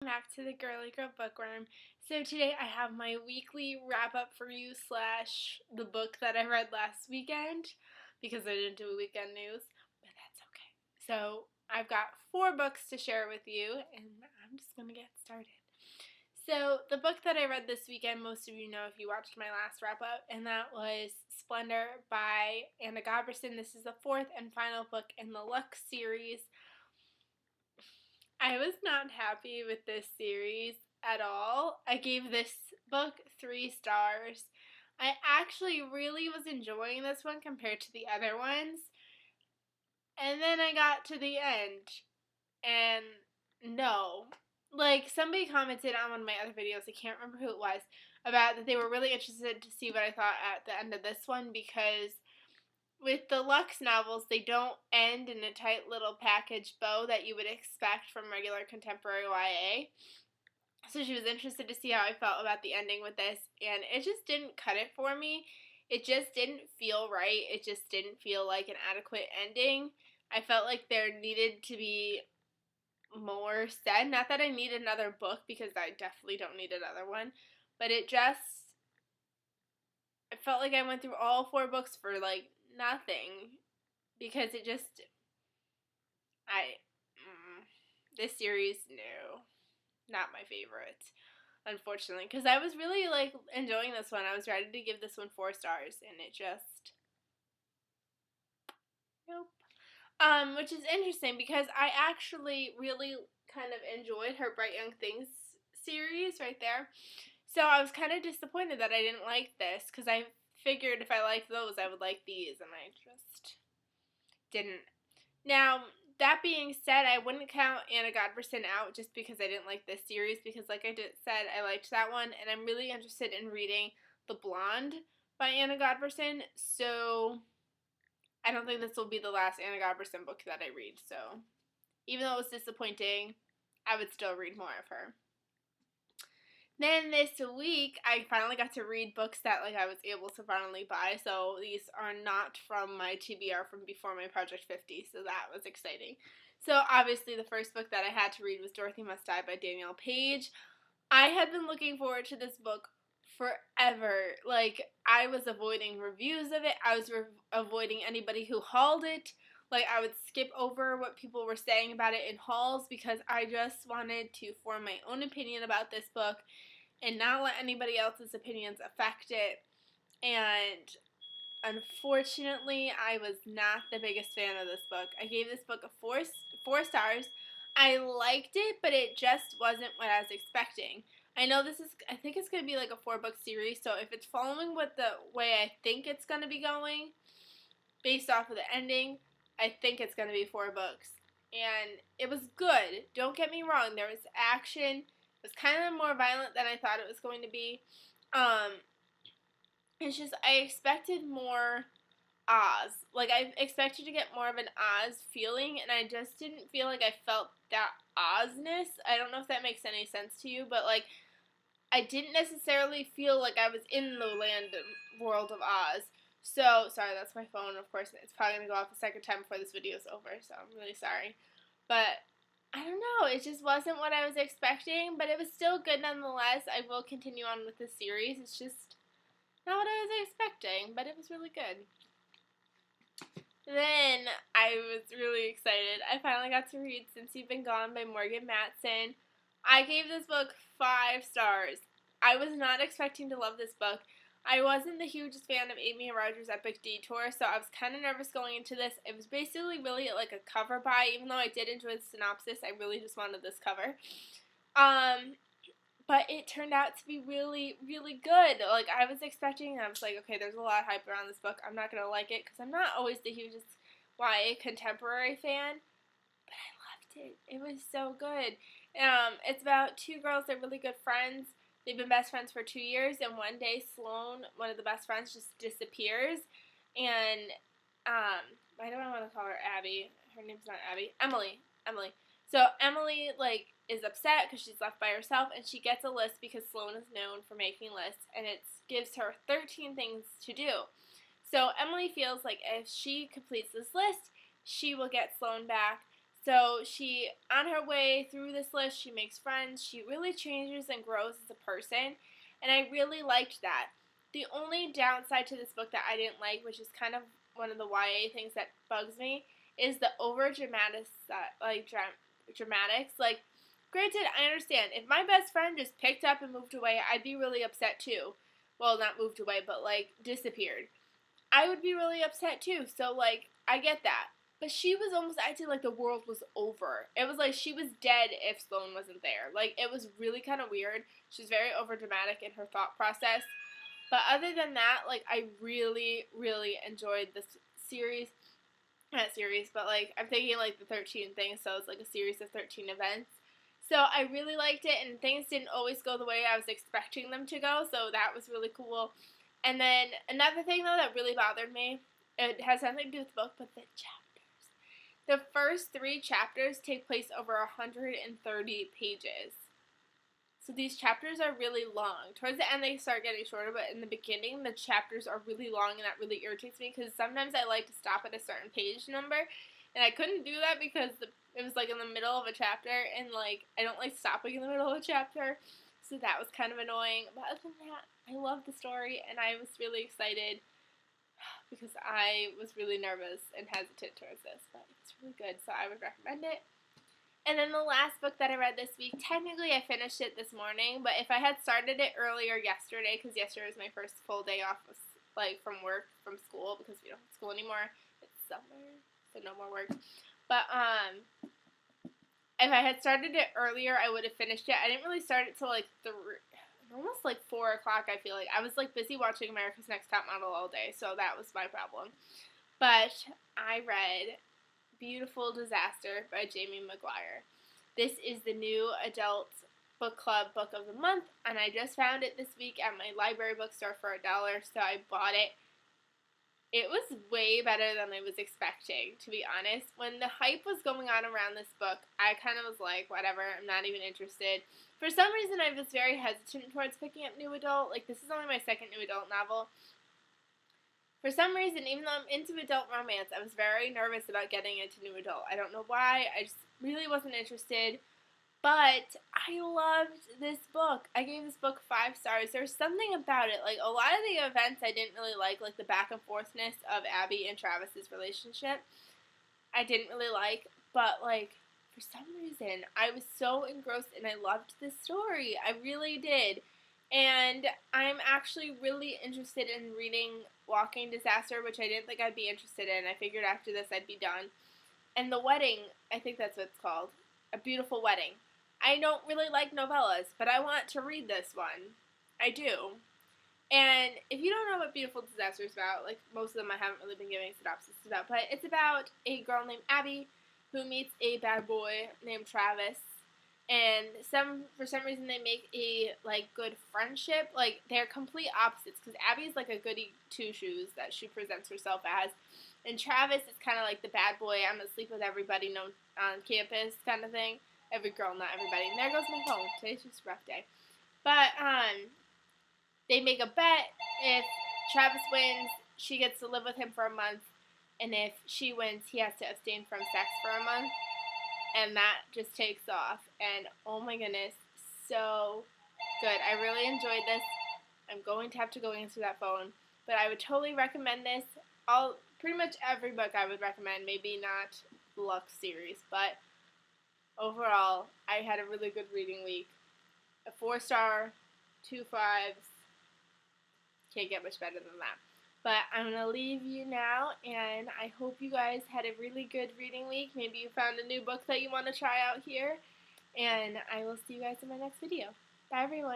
Back to the Girly Girl Bookworm. So today I have my weekly wrap up for you / the book that I read last weekend because I didn't do weekend news, but that's okay. So I've got 4 books to share with you and I'm just going to get started. So the book that I read this weekend, most of you know if you watched my last wrap up, and that was Splendor by Godbersen. This is the 4th and final book in the Lux series. I was not happy with this series at all. I gave this book 3 stars. I actually really was enjoying this one compared to the other ones. And then I got to the end, and no. Like, somebody commented on one of my other videos, I can't remember who it was, about that they were really interested to see what I thought at the end of this one because with the Lux novels, they don't end in a tight little package bow that you would expect from regular contemporary YA. So she was interested to see how I felt about the ending with this, and it just didn't cut it for me. It just didn't feel right. It just didn't feel like an adequate ending. I felt like there needed to be more said. Not that I need another book, because I definitely don't need another one, but I felt like I went through all 4 books for, like, nothing, because it just, this series, no, not my favorite, unfortunately, because I was really, like, enjoying this one. I was ready to give this one 4 stars, and it just, nope. Which is interesting, because I actually really kind of enjoyed her Bright Young Things series right there, so I was kind of disappointed that I didn't like this, because I figured if I liked those, I would like these, and I just didn't. Now, that being said, I wouldn't count Godbersen out just because I didn't like this series, because like I said, I liked that one, and I'm really interested in reading The Blonde by Godbersen, so I don't think this will be the last Godbersen book that I read, so even though it was disappointing, I would still read more of her. Then this week, I finally got to read books that I was able to finally buy. So these are not from my TBR from before my Project 50. So that was exciting. So obviously the first book that I had to read was Dorothy Must Die by Danielle Paige. I had been looking forward to this book forever. I was avoiding reviews of it. I was avoiding anybody who hauled it. I would skip over what people were saying about it in hauls because I just wanted to form my own opinion about this book and not let anybody else's opinions affect it. And unfortunately, I was not the biggest fan of this book. I gave this book a 4 stars. I liked it, but it just wasn't what I was expecting. I think it's going to be like a 4-book series, so if it's following what the way I think it's going to be going, based off of the ending, I think it's going to be 4 books. And it was good. Don't get me wrong. There was action. It was kind of more violent than I thought it was going to be. It's just, I expected more Oz. I expected to get more of an Oz feeling, and I just didn't feel like I felt that Ozness. I don't know if that makes any sense to you, but, I didn't necessarily feel like I was in the world of Oz. So, sorry, that's my phone. Of course, it's probably going to go off a second time before this video is over, so I'm really sorry. But, I don't know, it just wasn't what I was expecting, but it was still good nonetheless. I will continue on with this series. It's just not what I was expecting, but it was really good. Then, I was really excited. I finally got to read Since You've Been Gone by Morgan Matson. I gave this book 5 stars. I was not expecting to love this book. I wasn't the hugest fan of Amy Rogers' Epic Detour, so I was kind of nervous going into this. It was basically really like a cover buy. Even though I did enjoy the synopsis, I really just wanted this cover. But it turned out to be really, really good. I was expecting, I was like, okay, there's a lot of hype around this book. I'm not going to like it, because I'm not always the hugest YA contemporary fan. But I loved it. It was so good. It's about 2 girls that are really good friends. They've been best friends for 2 years, and one day Sloane, one of the best friends, just disappears. And, why do I want to call her Abby? Her name's not Abby. Emily. So Emily, is upset because she's left by herself, and she gets a list because Sloane is known for making lists, and it gives her 13 things to do. So Emily feels like if she completes this list, she will get Sloane back. So she, on her way through this list, she makes friends. She really changes and grows as a person, and I really liked that. The only downside to this book that I didn't like, which is kind of one of the YA things that bugs me, is the over dramatics. Dramatics. Like, granted, I understand if my best friend just picked up and moved away, I'd be really upset too. Well, not moved away, but like disappeared. I would be really upset too. So like, I get that. But she was almost acting like the world was over. It was like she was dead if Sloane wasn't there. Like, it was really kind of weird. She's very overdramatic in her thought process. But other than that, like, I really, really enjoyed this series. Not series, but like, I'm thinking like the 13 things, so it's like a series of 13 events. So I really liked it, and things didn't always go the way I was expecting them to go, so that was really cool. And then another thing, though, that really bothered me, it has nothing to do with the book, but the chapters. The first 3 chapters take place over 130 pages. So these chapters are really long. Towards the end, they start getting shorter, but in the beginning, the chapters are really long, and that really irritates me because sometimes I like to stop at a certain page number, and I couldn't do that because it was like in the middle of a chapter, and like I don't like stopping in the middle of a chapter, so that was kind of annoying. But other than that, I love the story, and I was really excited because I was really nervous and hesitant towards this, but it's really good, so I would recommend it. And then the last book that I read this week, technically I finished it this morning, but if I had started it earlier yesterday, because yesterday was my first full day off, like from work, from school, because we don't have school anymore, it's summer, so no more work. But if I had started it earlier, I would have finished it. I didn't really start it till like almost like 4 o'clock. I feel like I was like busy watching America's Next Top Model all day, so that was my problem. But I read Beautiful Disaster by Jamie McGuire. This is the new adult book club book of the month, and I just found it this week at my library bookstore for $1, so I bought it. It was way better than I was expecting, to be honest. When the hype was going on around this book, I kind of was like, whatever, I'm not even interested. For some reason, I was very hesitant towards picking up new adult. Like, this is only my second new adult novel. For some reason, even though I'm into adult romance, I was very nervous about getting into new adult. I don't know why. I just really wasn't interested. But I loved this book. I gave this book 5 stars. There's something about it. Like, a lot of the events I didn't really like the back and forthness of Abby and Travis's relationship. I didn't really like. But, like, for some reason, I was so engrossed and I loved this story. I really did. And I'm actually really interested in reading Walking Disaster, which I didn't think I'd be interested in. I figured after this I'd be done. And The Wedding, I think that's what it's called. A Beautiful Wedding. I don't really like novellas, but I want to read this one. I do. And if you don't know what Beautiful Disaster is about, like most of them I haven't really been giving synopsis about, but it's about a girl named Abby who meets a bad boy named Travis. And for some reason they make a good friendship. Like, they're complete opposites because Abby's like a goody two shoes that she presents herself as, and Travis is kind of like the bad boy. I'm gonna sleep with everybody known on campus kind of thing. Every girl, not everybody. And there goes my phone. Today's just a rough day. But they make a bet. If Travis wins, she gets to live with him for a month, and if she wins, he has to abstain from sex for a month. And that just takes off. And oh my goodness, so good. I really enjoyed this. I'm going to have to go answer that phone. But I would totally recommend this. Pretty much every book I would recommend. Maybe not the Lux series. But overall, I had a really good reading week. A 4-star, 2 5s. Can't get much better than that. But I'm going to leave you now, and I hope you guys had a really good reading week. Maybe you found a new book that you want to try out here, and I will see you guys in my next video. Bye, everyone.